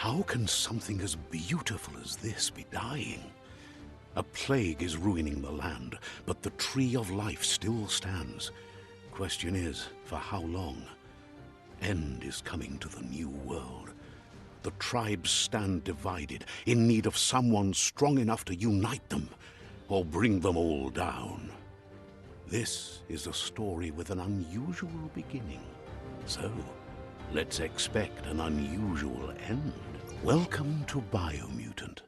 How can something as beautiful as this be dying? A plague is ruining the land, but the tree of life still stands. Question is, for how long? End is coming to the new world. The tribes stand divided, in need of someone strong enough to unite them, or bring them all down. This is a story with an unusual beginning. So, let's expect an unusual end. Welcome to Biomutant.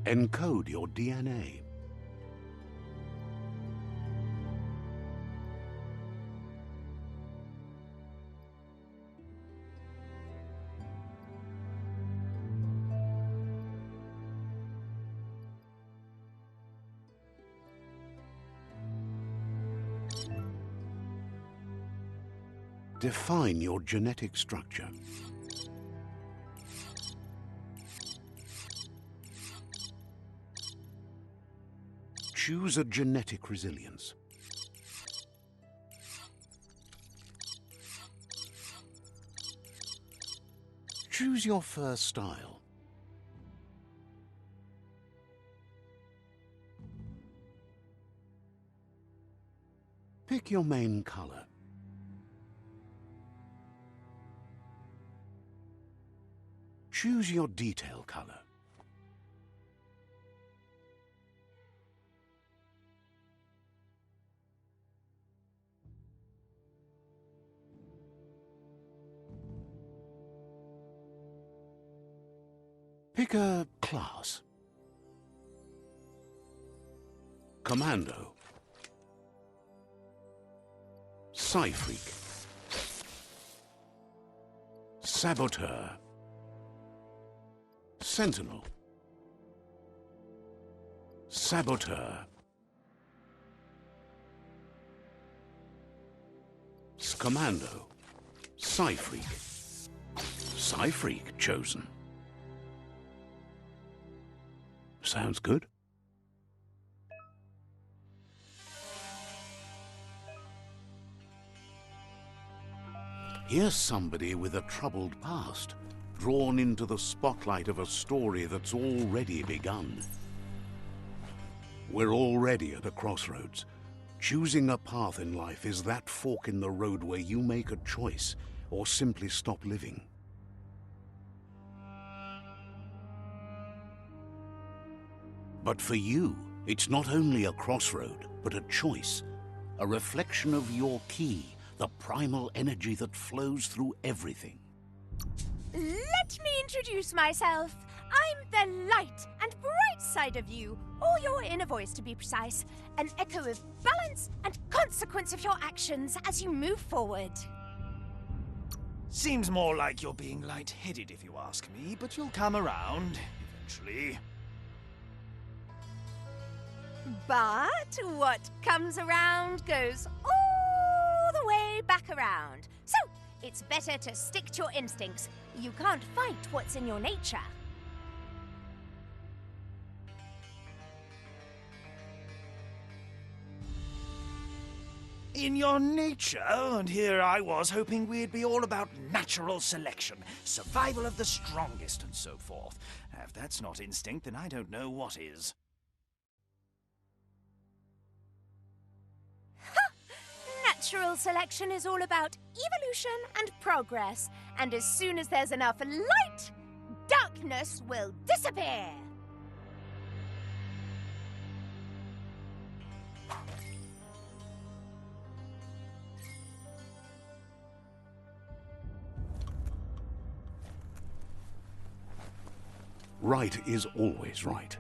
Encode your DNA. Define your genetic structure. Choose a genetic resilience. Choose your first style. Pick your main color. Choose your detail color. Pick a class. Commando. Psy-Freak. Saboteur. Sentinel. Saboteur. Commando. Psy-Freak. Psy-Freak chosen. Sounds good. Here's somebody with a troubled past, drawn into the spotlight of a story that's already begun. We're already at a crossroads. Choosing a path in life is that fork in the road where you make a choice or simply stop living. But for you, it's not only a crossroad, but a choice, a reflection of your key, the primal energy that flows through everything. Let me introduce myself. I'm the light and bright side of you, or your inner voice to be precise, an echo of balance and consequence of your actions as you move forward. Seems more like you're being light-headed if you ask me, but you'll come around, eventually. But what comes around goes all the way back around. So, it's better to stick to your instincts. You can't fight what's in your nature. In your nature, and here I was hoping we'd be all about natural selection, survival of the strongest, and so forth. If that's not instinct, then I don't know what is. Natural selection is all about evolution and progress, and as soon as there's enough light, darkness will disappear. Right is always right.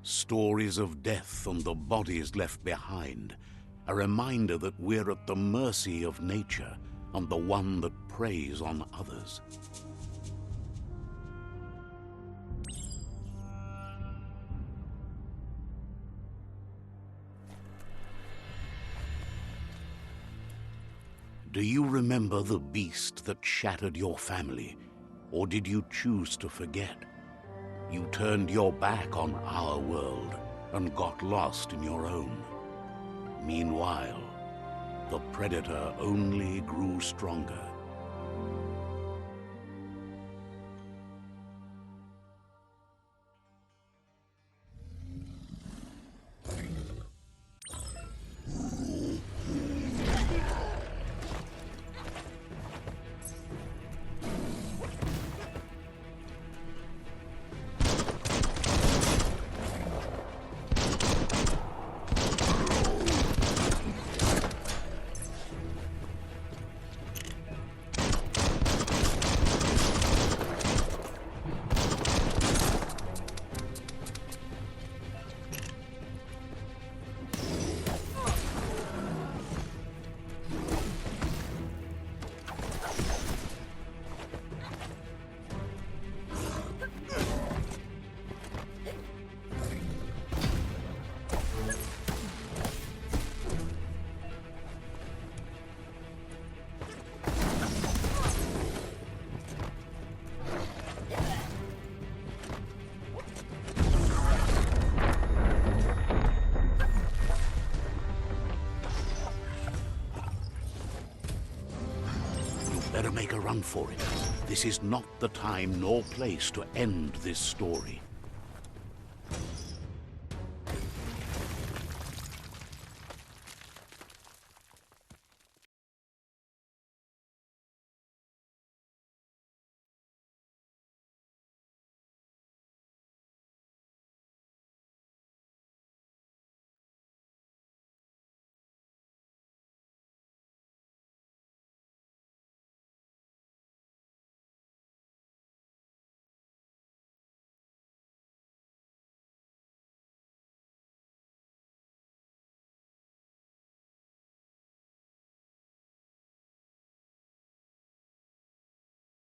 Stories of death and the bodies left behind. A reminder that we're at the mercy of nature, and the one that preys on others. Do you remember the beast that shattered your family, or did you choose to forget? You turned your back on our world and got lost in your own. Meanwhile, the Predator only grew stronger. Better make a run for it. This is not the time nor place to end this story.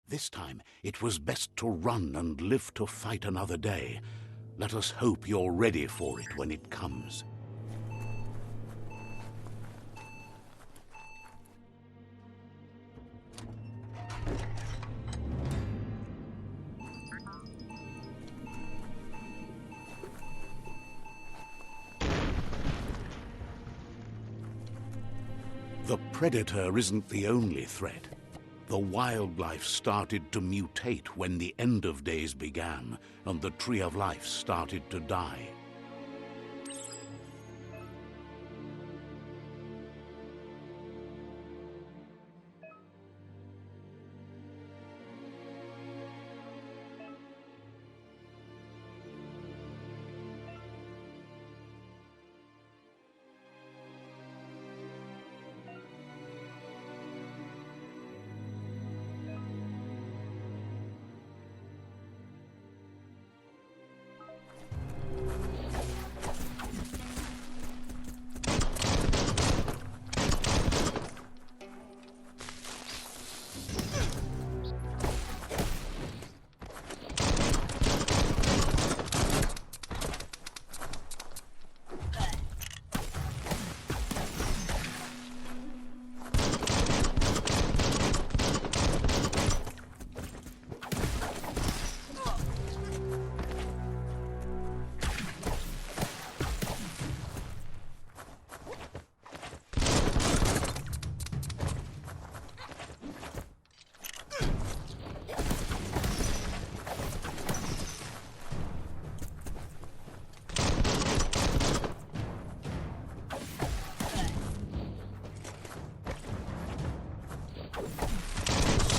This time, it was best to run and live to fight another day. Let us hope you're ready for it when it comes. The Predator isn't the only threat. The wildlife started to mutate when the end of days began, and the Tree of Life started to die.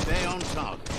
Stay on target.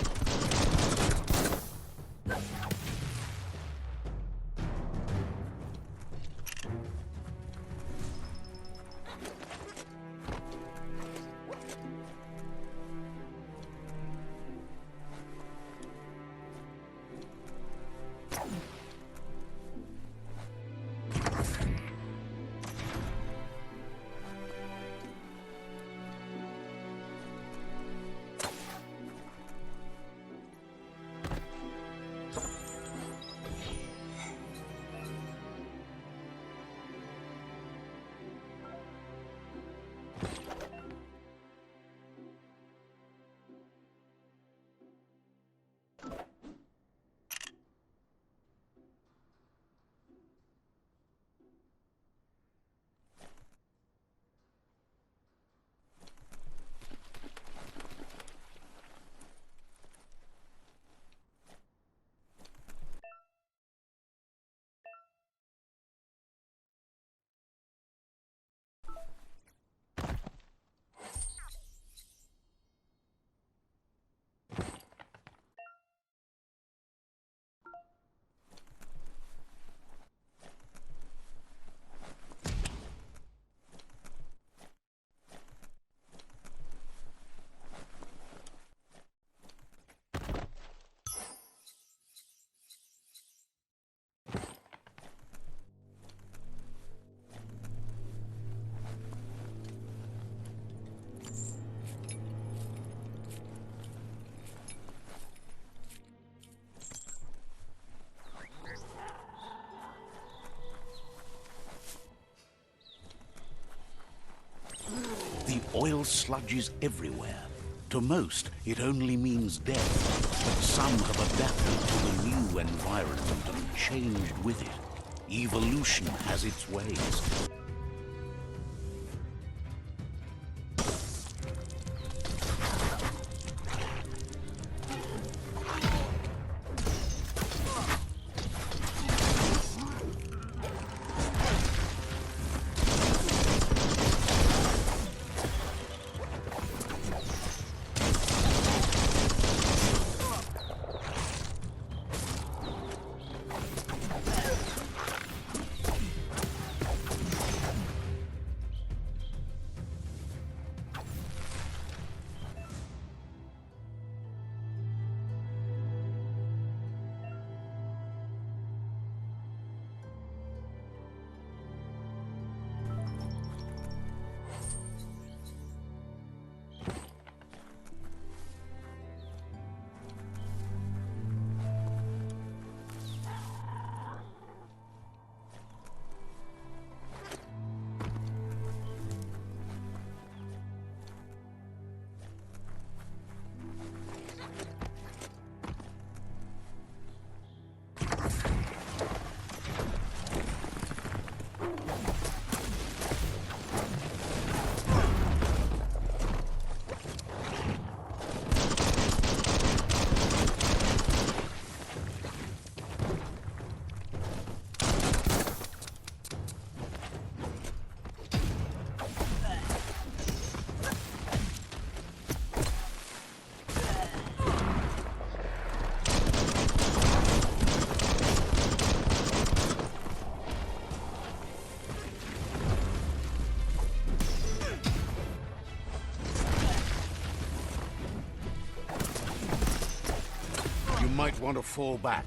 oil sludges everywhere. To most, it only means death, but some have adapted to the new environment and changed with it. Evolution has its ways. You might want to fall back.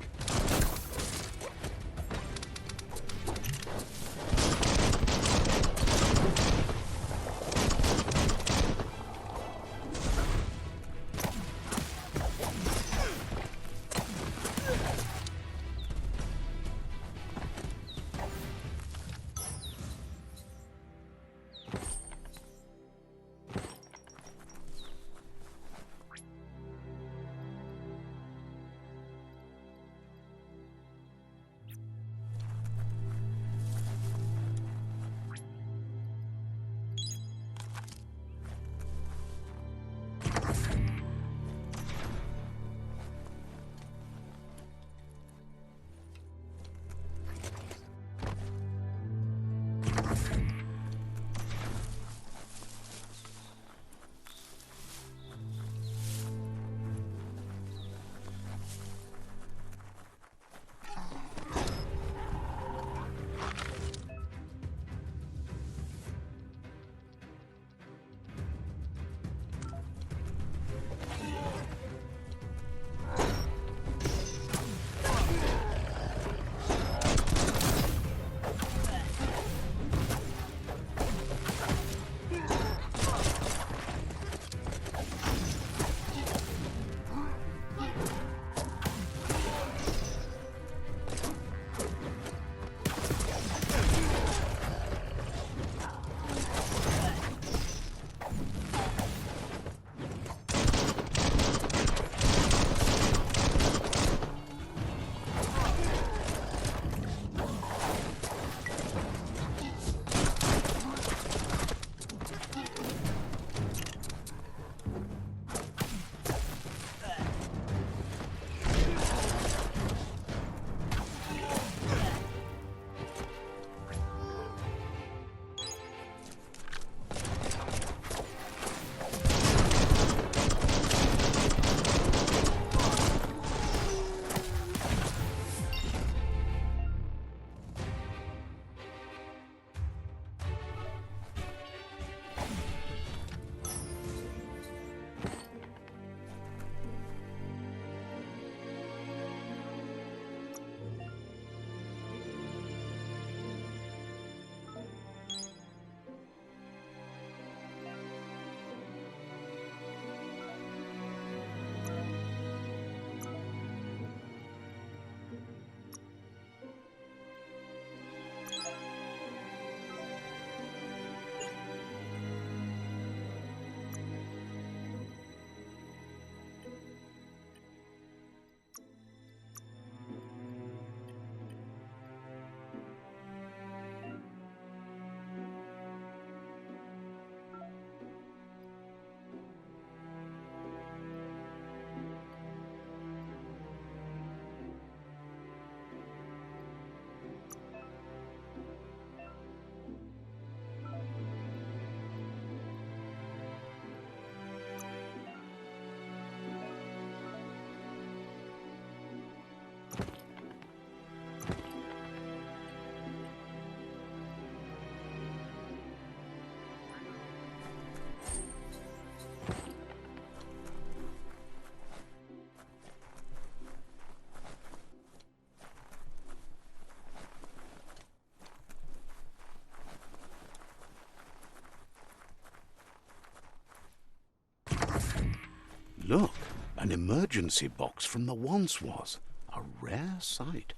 Look, an emergency box from the once was. A rare sight.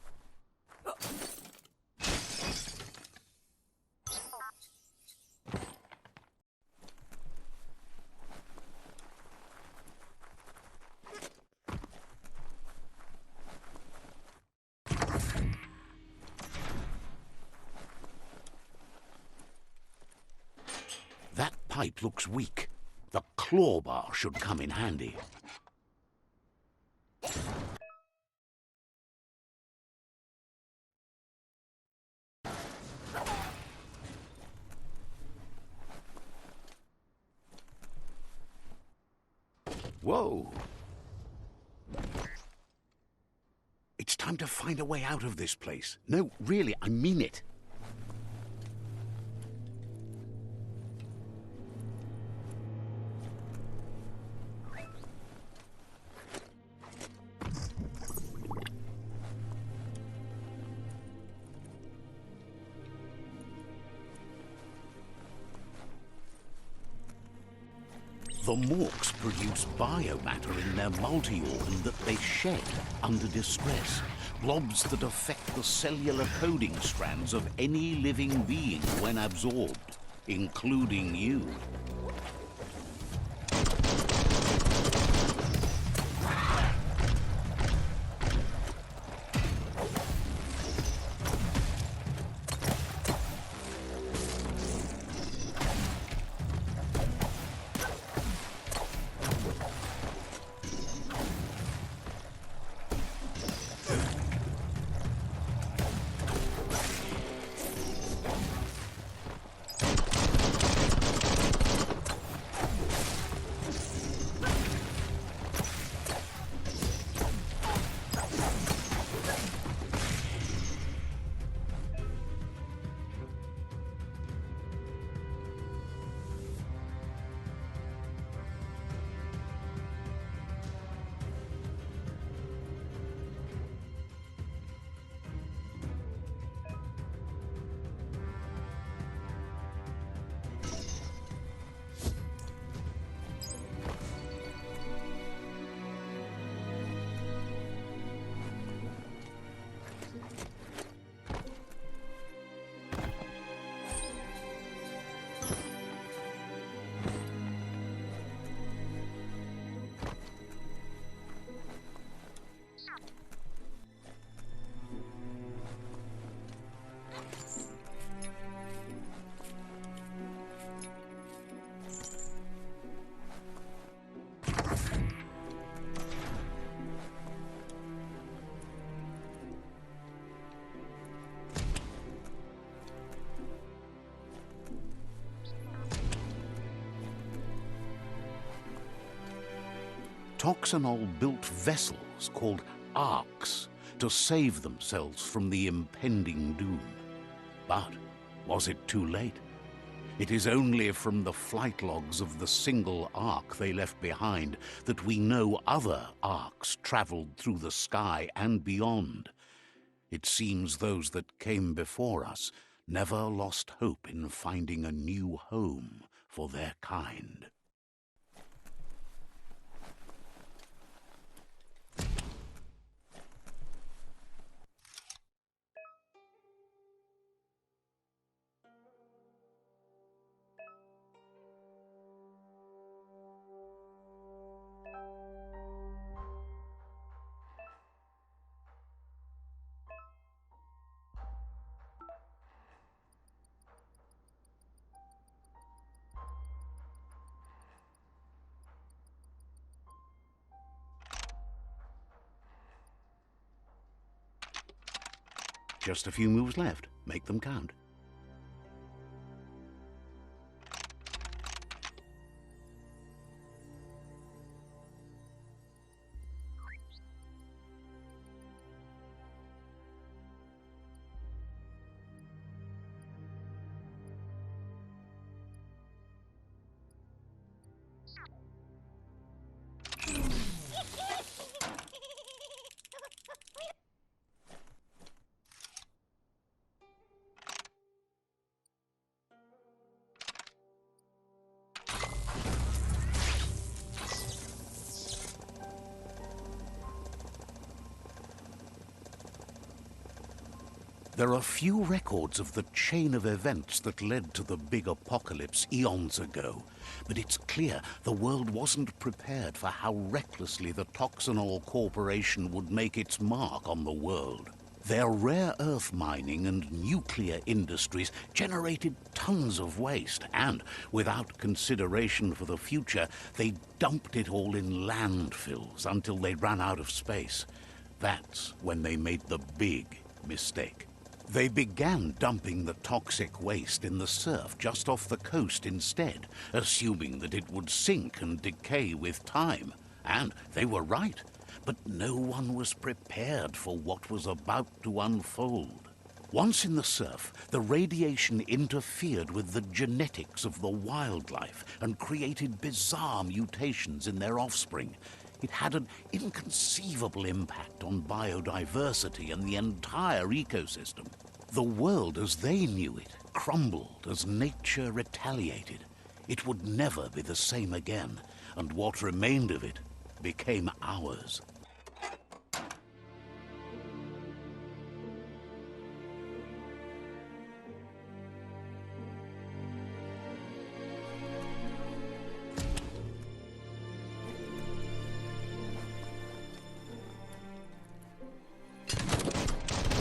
That pipe looks weak. The claw bar should come in handy. Whoa! It's time to find a way out of this place. No, really, I mean it. The Morks produce biomatter in their multi-organ that they shed under distress. Blobs that affect the cellular coding strands of any living being when absorbed, including you. Toxanol built vessels called arks to save themselves from the impending doom. But was it too late? It is only from the flight logs of the single ark they left behind that we know other arks traveled through the sky and beyond. It seems those that came before us never lost hope in finding a new home for their kind. Just a few moves left. Make them count. There are few records of the chain of events that led to the big apocalypse eons ago, but it's clear the world wasn't prepared for how recklessly the Toxanol Corporation would make its mark on the world. Their rare earth mining and nuclear industries generated tons of waste, and without consideration for the future, they dumped it all in landfills until they ran out of space. That's when they made the big mistake. They began dumping the toxic waste in the surf just off the coast instead, assuming that it would sink and decay with time. And they were right. But no one was prepared for what was about to unfold. Once in the surf, the radiation interfered with the genetics of the wildlife and created bizarre mutations in their offspring. It had an inconceivable impact on biodiversity and the entire ecosystem. The world as they knew it crumbled as nature retaliated. It would never be the same again, and what remained of it became ours.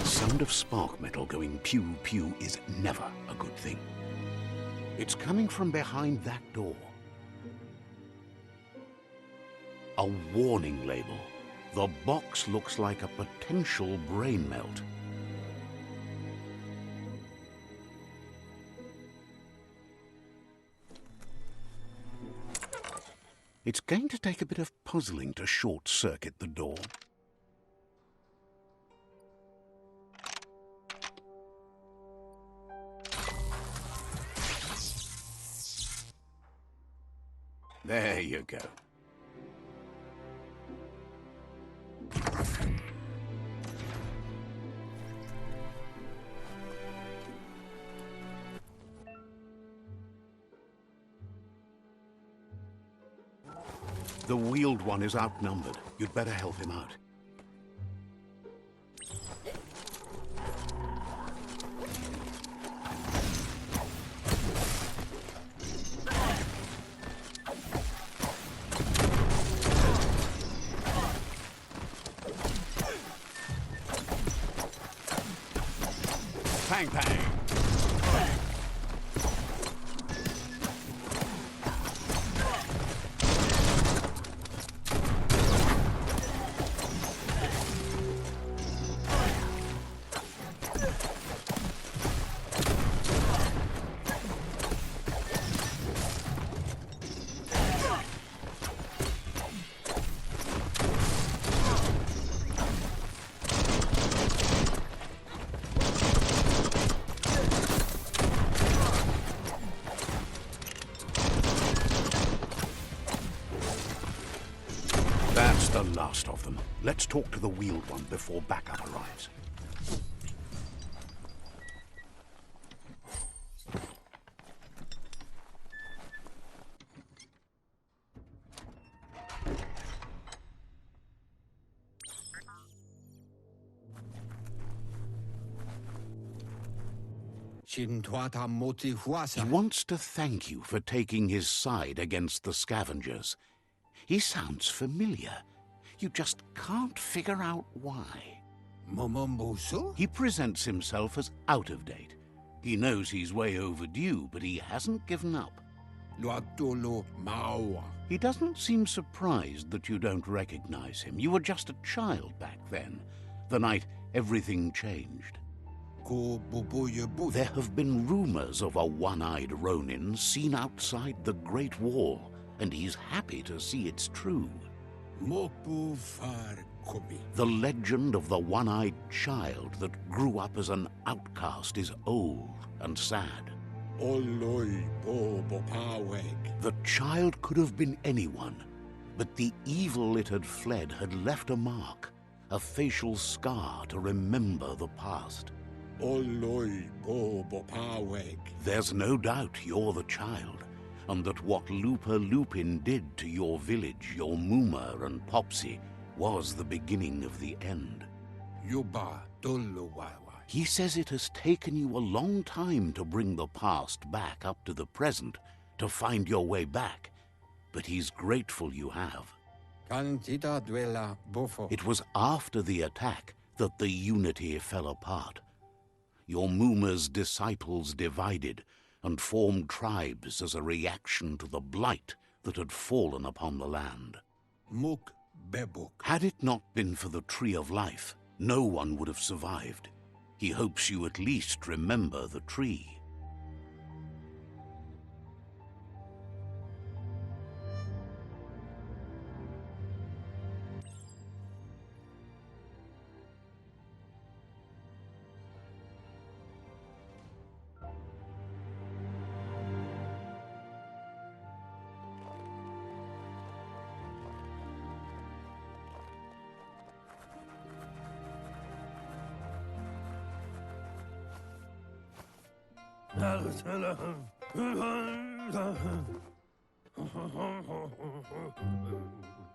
The sound of spark metal going pew-pew is never a good thing. It's coming from behind that door. A warning label. The box looks like a potential brain melt. It's going to take a bit of puzzling to short-circuit the door. There you go. The wheeled one is outnumbered. You'd better help him out. Pang, pang. That's the last of them. Let's talk to the wheeled one before backup arrives. He wants to thank you for taking his side against the scavengers. He sounds familiar. You just can't figure out why. He presents himself as out of date. He knows he's way overdue, but he hasn't given up. He doesn't seem surprised that you don't recognize him. You were just a child back then, the night everything changed. There have been rumors of a one-eyed Ronin seen outside the Great Wall, and he's happy to see it's true. The legend of the one-eyed child that grew up as an outcast is old and sad. The child could have been anyone, but the evil it had fled had left a mark, a facial scar to remember the past. There's no doubt you're the child, and that what Lupa Lupin did to your village, your Muma and Popsy, was the beginning of the end. He says it has taken you a long time to bring the past back up to the present, to find your way back, but he's grateful you have. It was after the attack that the unity fell apart. Your Muma's disciples divided and formed tribes as a reaction to the blight that had fallen upon the land. Had it not been for the Tree of Life, no one would have survived. He hopes you at least remember the tree.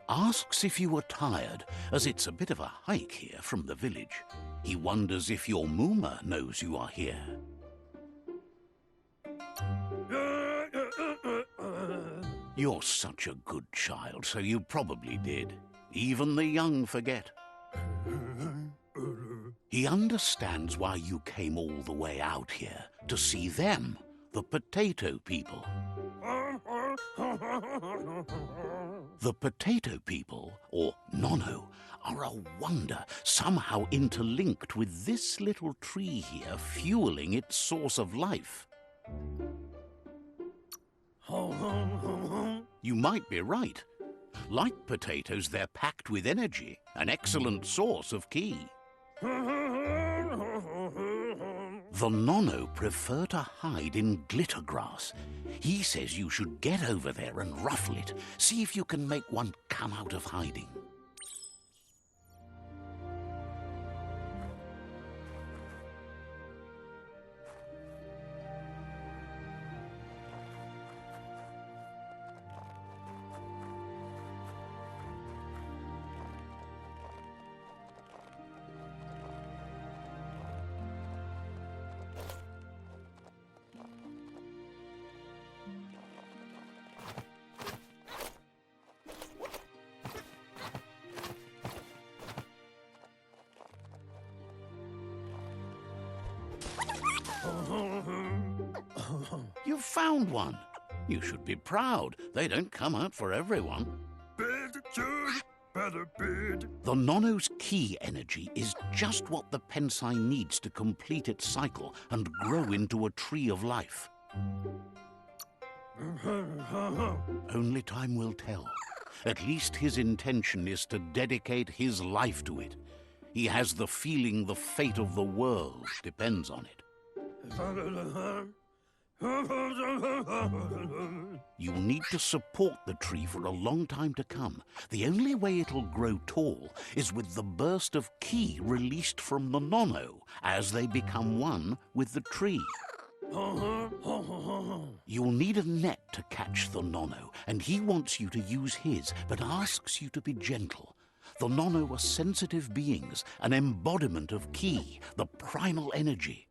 Asks if you are tired, as it's a bit of a hike here from the village. He wonders if your Muma knows you are here. You're such a good child, so you probably did. Even the young forget. He understands why you came all the way out here, to see them, the potato people. The potato people, or Nono, are a wonder, somehow interlinked with this little tree here, fueling its source of life. You might be right. Like potatoes, they're packed with energy, an excellent source of ki. The Nono prefer to hide in glitter grass. He says you should get over there and ruffle it. See if you can make one come out of hiding. You found one. You should be proud. They don't come out for everyone. The Nono's ki energy is just what the Pensai needs to complete its cycle and grow into a tree of life. Only time will tell. At least his intention is to dedicate his life to it. He has the feeling the fate of the world depends on it. You'll need to support the tree for a long time to come. The only way it'll grow tall is with the burst of ki released from the Nono as they become one with the tree. You'll need a net to catch the Nono, and he wants you to use his, but asks you to be gentle. The Nono are sensitive beings, an embodiment of ki, the primal energy.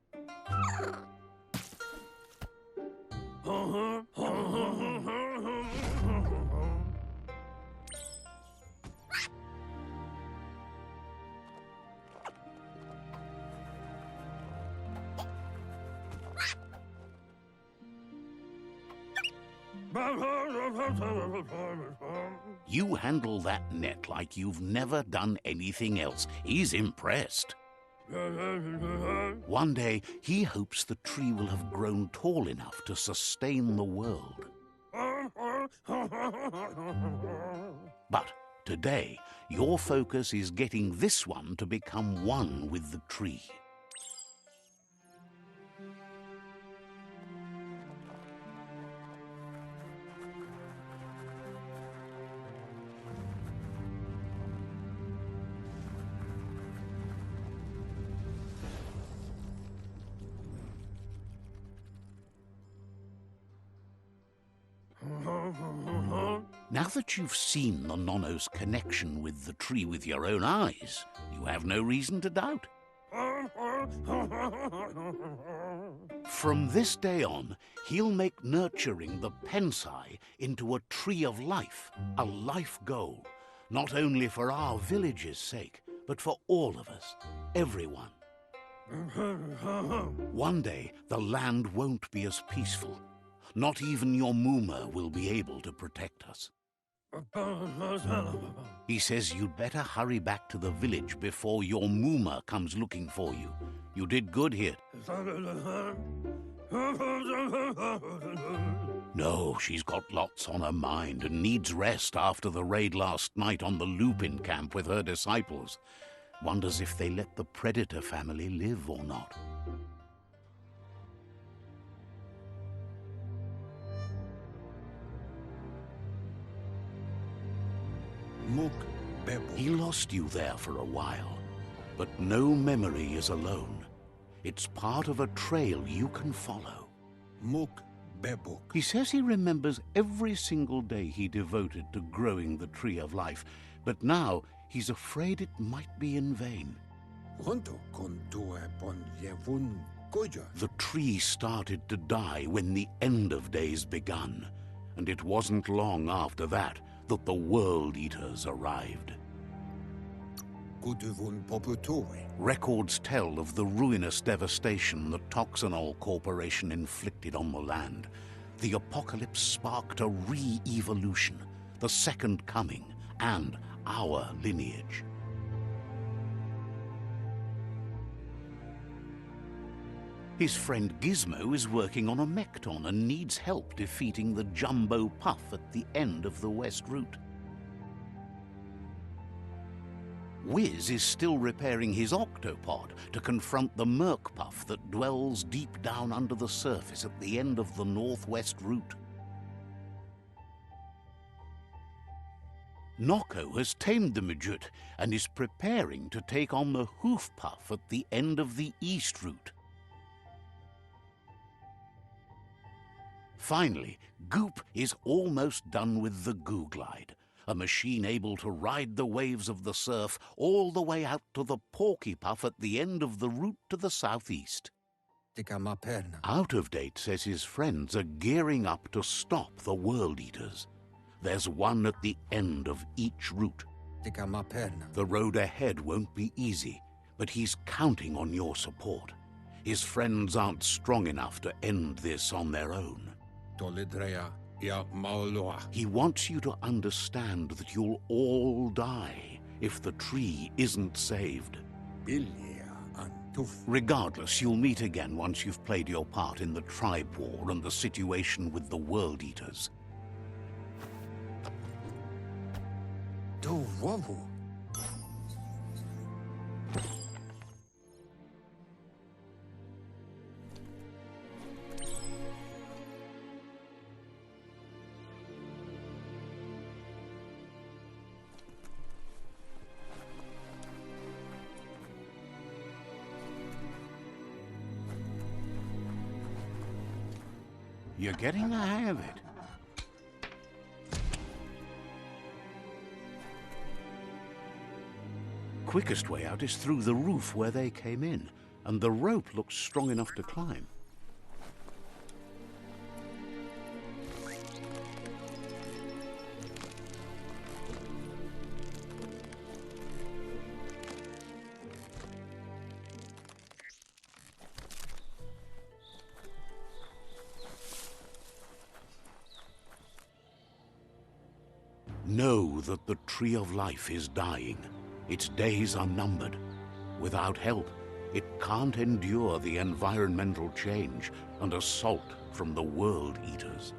You handle that net like you've never done anything else. He's impressed. One day, he hopes the tree will have grown tall enough to sustain the world. But today, your focus is getting this one to become one with the tree. Now that you've seen the Nono's connection with the tree with your own eyes, you have no reason to doubt. From this day on, he'll make nurturing the Pensai into a tree of life, a life goal, not only for our village's sake, but for all of us, everyone. One day, the land won't be as peaceful. Not even your Muma will be able to protect us. He says you'd better hurry back to the village before your Muma comes looking for you. You did good here. No, she's got lots on her mind and needs rest after the raid last night on the Lupin camp with her disciples. Wonders if they let the Predator family live or not. He lost you there for a while, but no memory is alone. It's part of a trail you can follow. He says he remembers every single day he devoted to growing the Tree of Life, but now he's afraid it might be in vain. The tree started to die when the end of days begun, and it wasn't long after that that the World Eaters arrived. Records tell of the ruinous devastation the Toxanol Corporation inflicted on the land. The apocalypse sparked a re-evolution, the Second Coming, and our lineage. His friend Gizmo is working on a Mekton and needs help defeating the Jumbo Puff at the end of the West Route. Wiz is still repairing his octopod to confront the Merc Puff that dwells deep down under the surface at the end of the Northwest Route. Nocco has tamed the Midget and is preparing to take on the Hoof Puff at the end of the East Route. Finally, Goop is almost done with the Goo Glide, a machine able to ride the waves of the surf all the way out to the Porky Puff at the end of the route to the southeast. Out of Date says his friends are gearing up to stop the World Eaters. There's one at the end of each route. The road ahead won't be easy, but he's counting on your support. His friends aren't strong enough to end this on their own. He wants you to understand that you'll all die if the tree isn't saved. Regardless, you'll meet again once you've played your part in the tribe war and the situation with the World Eaters. You're getting the hang of it. Quickest way out is through the roof where they came in, and the rope looks strong enough to climb. Know that the Tree of Life is dying. Its days are numbered. Without help, it can't endure the environmental change and assault from the World Eaters.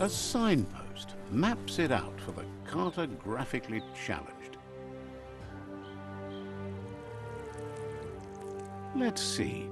A signpost maps it out for the cartographically challenged. Let's see.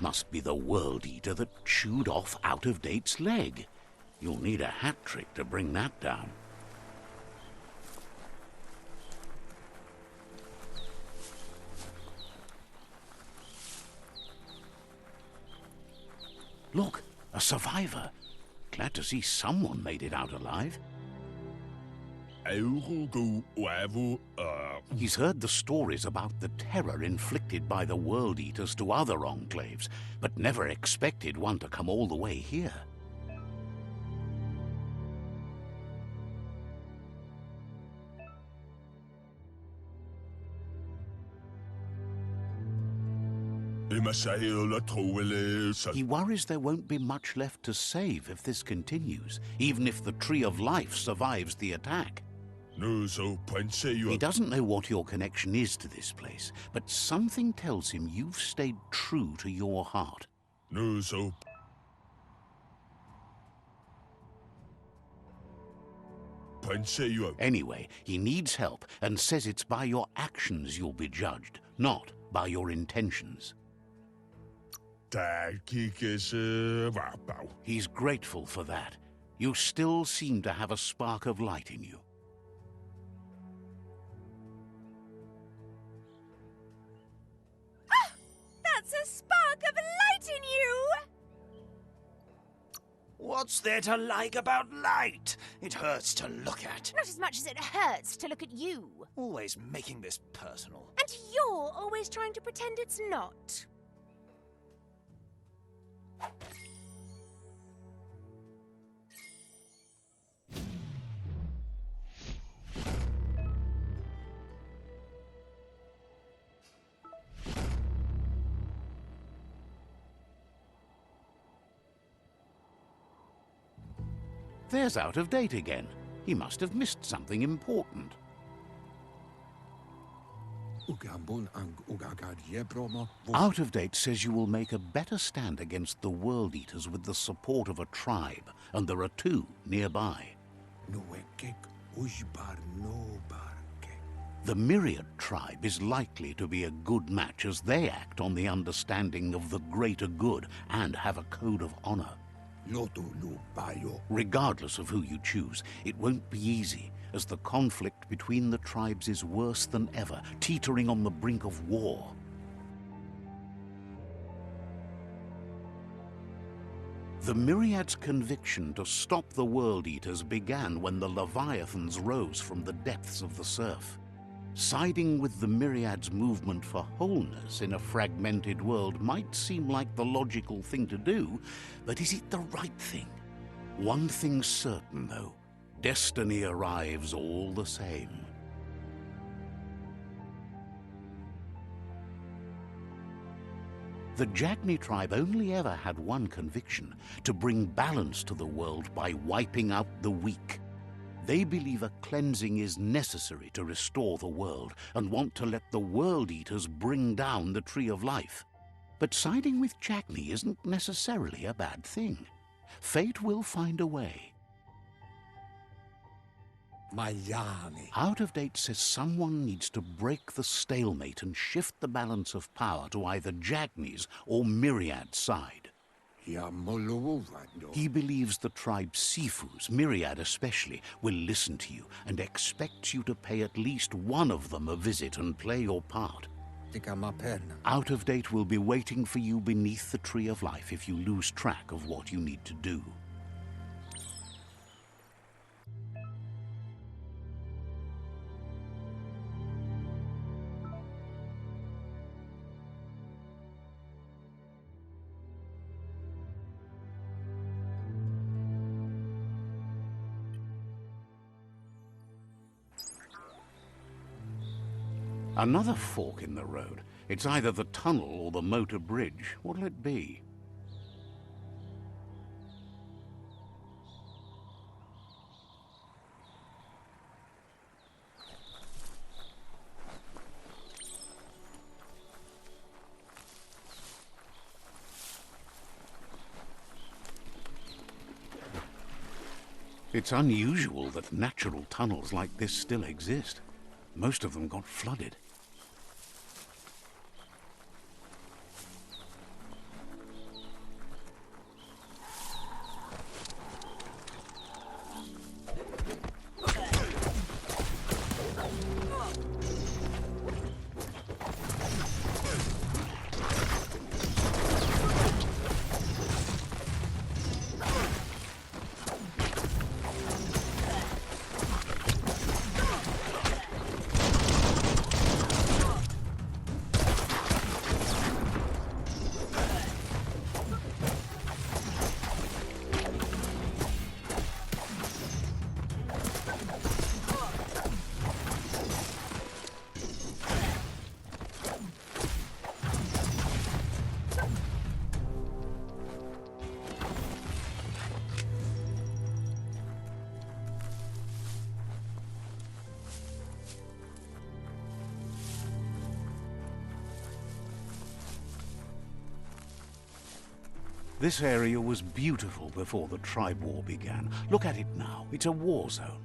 must be the World Eater that chewed off Out-of-Date's leg. You'll need a hat trick to bring that down. Look, a survivor. Glad to see someone made it out alive. He's heard the stories about the terror inflicted by the World Eaters to other enclaves, but never expected one to come all the way here. He worries there won't be much left to save if this continues, even if the Tree of Life survives the attack. He doesn't know what your connection is to this place, but something tells him you've stayed true to your heart. Anyway, he needs help and says it's by your actions you'll be judged, not by your intentions. He's grateful for that. You still seem to have a spark of light in you. Ah! That's a spark of light in you! What's there to like about light? It hurts to look at. Not as much as it hurts to look at you. Always making this personal. And you're always trying to pretend it's not. There's Out-of-Date again. He must have missed something important. Out-of-Date says you will make a better stand against the World Eaters with the support of a tribe, and there are two nearby. The Myriad tribe is likely to be a good match as they act on the understanding of the greater good and have a code of honor. Regardless of who you choose, it won't be easy, as the conflict between the tribes is worse than ever, teetering on the brink of war. The Myriad's conviction to stop the World Eaters began when the Leviathans rose from the depths of the surf. Siding with the Myriad's movement for wholeness in a fragmented world might seem like the logical thing to do, but is it the right thing? One thing's certain, though. Destiny arrives all the same. The Jagni tribe only ever had one conviction: to bring balance to the world by wiping out the weak. They believe a cleansing is necessary to restore the world and want to let the World Eaters bring down the Tree of Life. But siding with Jagni isn't necessarily a bad thing. Fate will find a way. Out-of-Date says someone needs to break the stalemate and shift the balance of power to either Jagni's or Myriad's side. He believes the tribe Sifus, Myriad especially, will listen to you and expects you to pay at least one of them a visit and play your part. Out-of-Date will be waiting for you beneath the Tree of Life if you lose track of what you need to do. Another fork in the road. It's either the tunnel or the motor bridge. What'll it be? It's unusual that natural tunnels like this still exist. Most of them got flooded. This area was beautiful before the tribe war began. Look at it now. It's a war zone.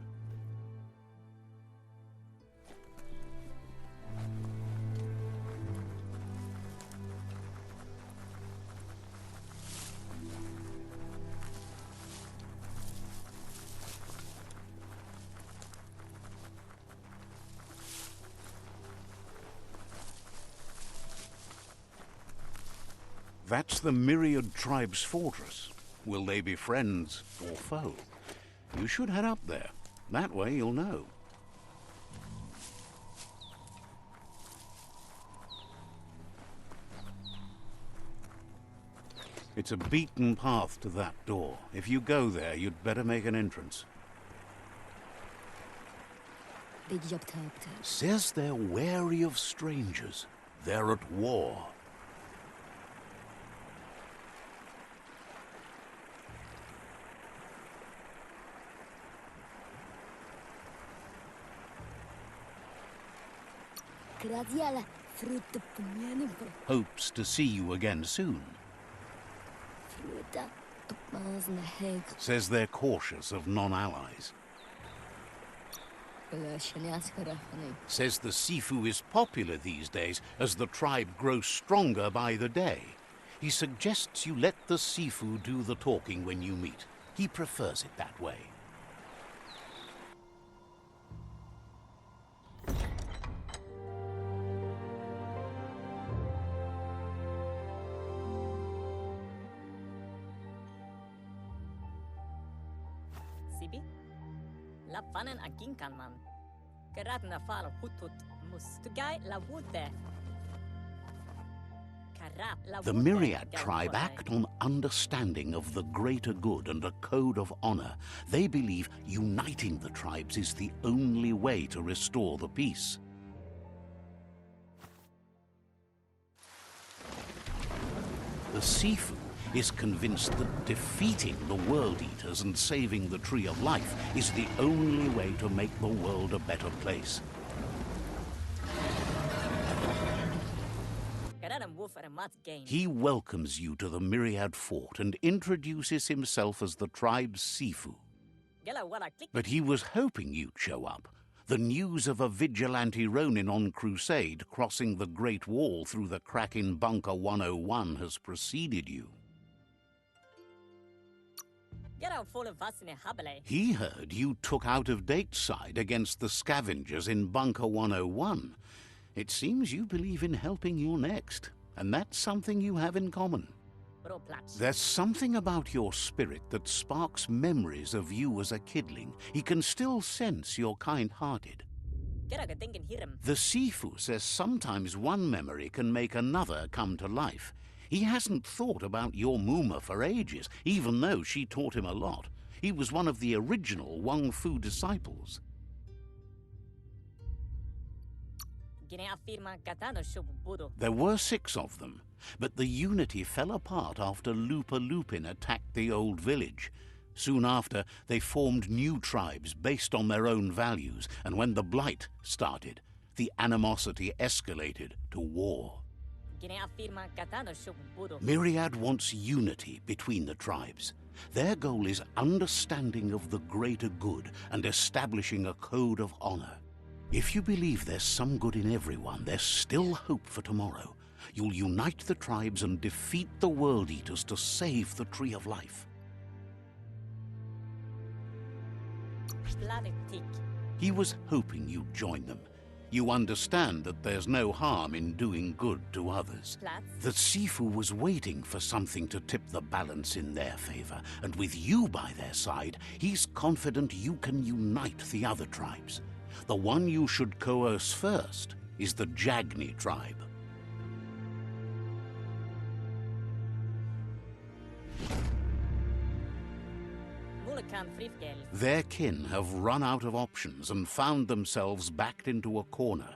That's the Myriad Tribe's fortress. Will they be friends or foe? You should head up there. That way you'll know. It's a beaten path to that door. If you go there, you'd better make an entrance. Says they're wary of strangers. They're at war. Hopes to see you again soon. Says they're cautious of non-allies. Says the Sifu is popular these days as the tribe grows stronger by the day. He suggests you let the Sifu do the talking when you meet. He prefers it that way. La fanen agin kan man. Gerat na fal hutut mustugai la wute. The Myriad tribe act on understanding of the greater good and a code of honor. They believe uniting the tribes is the only way to restore the peace. The Sifu is convinced that defeating the World Eaters and saving the Tree of Life is the only way to make the world a better place. He welcomes you to the Myriad Fort and introduces himself as the tribe's Sifu. But he was hoping you'd show up. The news of a vigilante Ronin on crusade crossing the Great Wall through the crack in Bunker 101 has preceded you. He heard you took out-of-date side against the scavengers in Bunker 101. It seems you believe in helping your next, and that's something you have in common. There's something about your spirit that sparks memories of you as a kidling. He can still sense you're kind-hearted. The Sifu says sometimes one memory can make another come to life. He hasn't thought about your Muma for ages, even though she taught him a lot. He was one of the original Wang Fu disciples. There were 6 of them, but the unity fell apart after Lupa Lupin attacked the old village. Soon after, they formed new tribes based on their own values, and when the Blight started, the animosity escalated to war. Myriad wants unity between the tribes. Their goal is understanding of the greater good and establishing a code of honor. If you believe there's some good in everyone, there's still hope for tomorrow. You'll unite the tribes and defeat the World Eaters to save the Tree of Life. He was hoping you'd join them. You understand that there's no harm in doing good to others. The Sifu was waiting for something to tip the balance in their favor, and with you by their side, he's confident you can unite the other tribes. The one you should coerce first is the Jagni tribe. Their kin have run out of options and found themselves backed into a corner.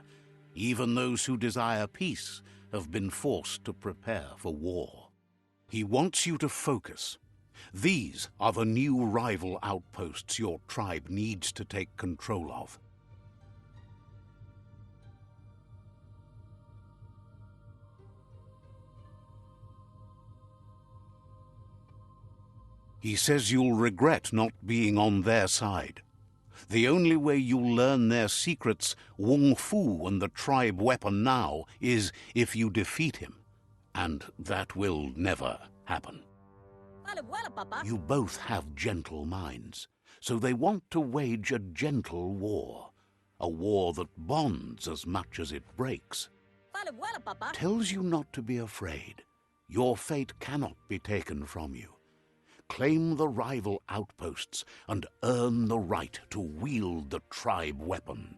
Even those who desire peace have been forced to prepare for war. He wants you to focus. These are the new rival outposts your tribe needs to take control of. He says you'll regret not being on their side. The only way you'll learn their secrets, Wung Fu and the tribe weapon now, is if you defeat him. And that will never happen. Vale, bueno, Papa. You both have gentle minds, so they want to wage a gentle war. A war that bonds as much as it breaks. Vale, bueno, Papa. Tells you not to be afraid. Your fate cannot be taken from you. Claim the rival outposts and earn the right to wield the tribe weapon.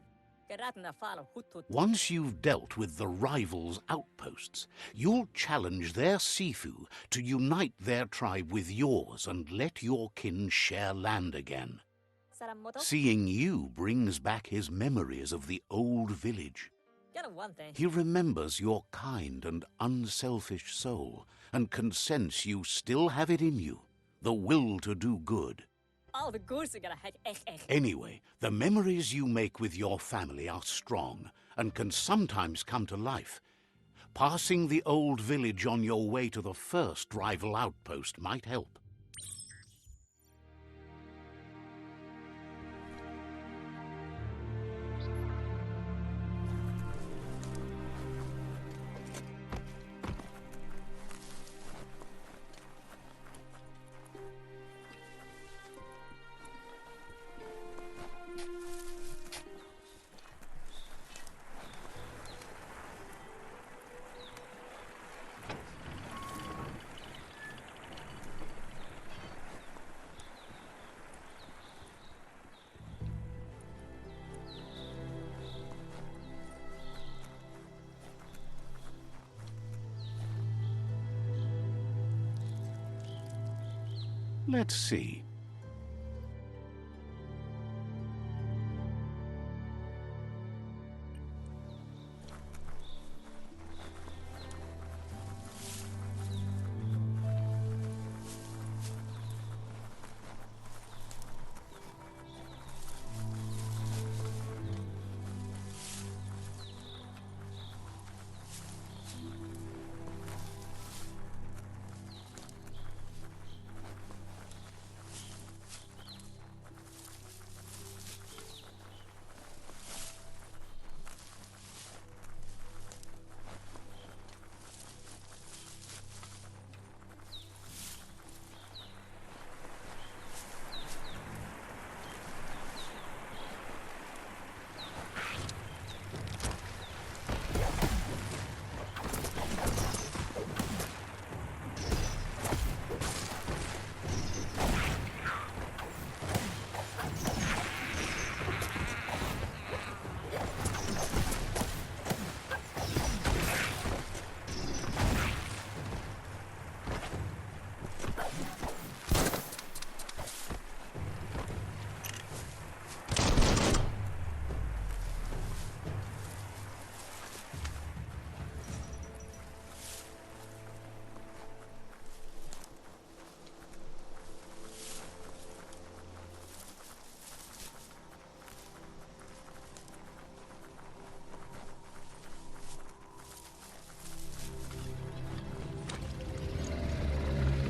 Geratna fala hut. Once you've dealt with the rivals' outposts, you'll challenge their Sifu to unite their tribe with yours and let your kin share land again. Saramoto. Seeing you brings back his memories of the old village. Get one thing. He remembers your kind and unselfish soul and can sense you still have it in you, the will to do good. All the goose are gonna have echt. Anyway, the memories you make with your family are strong and can sometimes come to life. Passing the old village on your way to the first rival outpost might help. Let's see.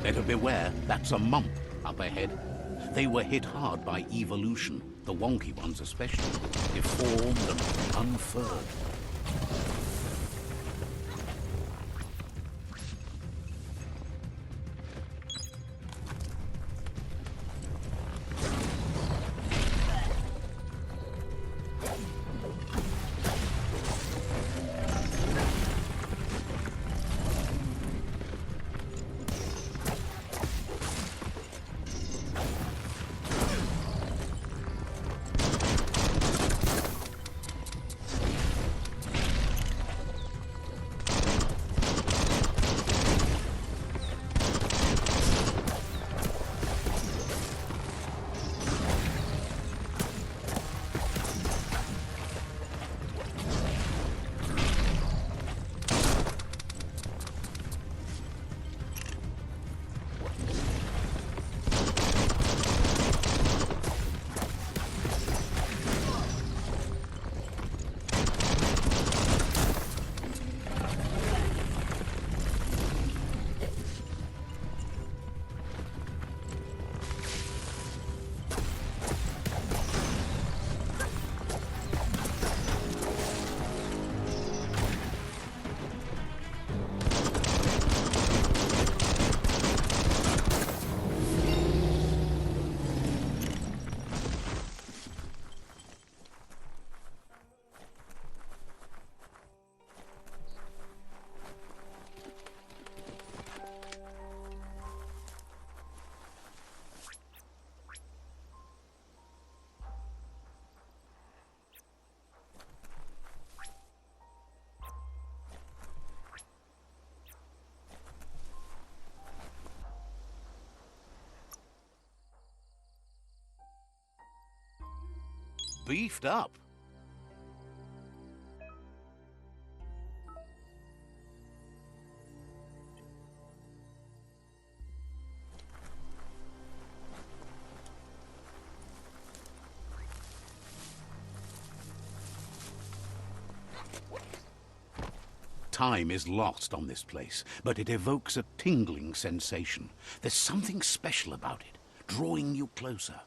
Better beware, that's a mump up ahead. They were hit hard by evolution, the wonky ones especially, deformed and unfurred. beefed up. Time is lost on this place, but it evokes a tingling sensation. There's something special about it, drawing you closer.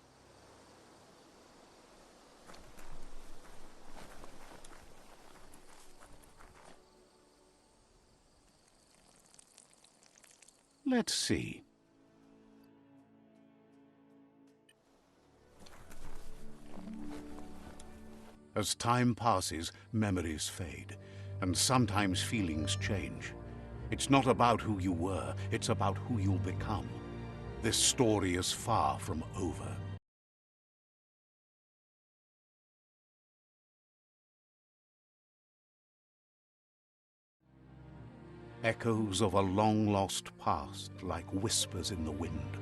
Let's see. As time passes, memories fade, and sometimes feelings change. It's not about who you were, it's about who you'll become. This story is far from over. Echoes of a long-lost past, like whispers in the wind.